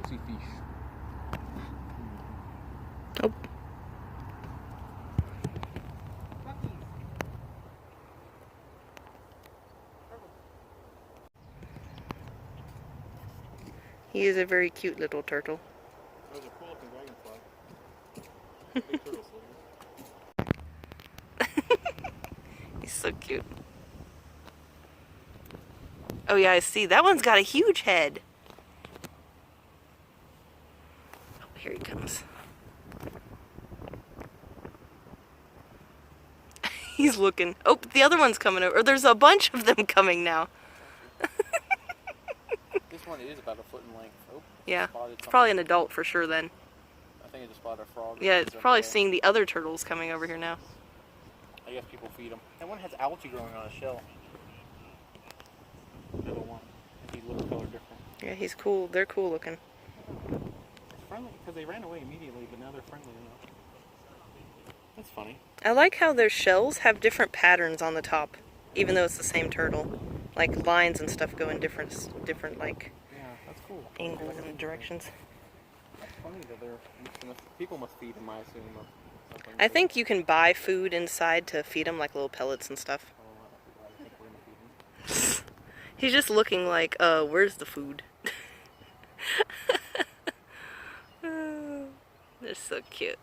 cutesy fish. Oh. He is a very cute little turtle. There's a cool looking dragonfly. Big turtle slither. He's so cute. Oh yeah, I see. That one's got a huge head. Oh, here he comes. He's looking. Oh, the other one's coming over. There's a bunch of them coming now. This one is about a foot in length. Oh, Yeah, it's probably an adult for sure then. I think I just spotted a frog. Yeah, it's probably seeing the other turtles coming over here now. I guess people feed them. That one has algae growing on his shell. Middle one. And he looks color different. Yeah, he's cool. They're cool looking. It's friendly because they ran away immediately, but now they're friendly enough. That's funny. I like how their shells have different patterns on the top, even though it's the same turtle. Like lines and stuff go in different like Yeah, that's cool. angles and directions. That's funny that people must feed them, I assume. Or something. I think you can buy food inside to feed them, like little pellets and stuff. Oh, I think we're gonna feed them. He's just looking like, where's the food? They're so cute.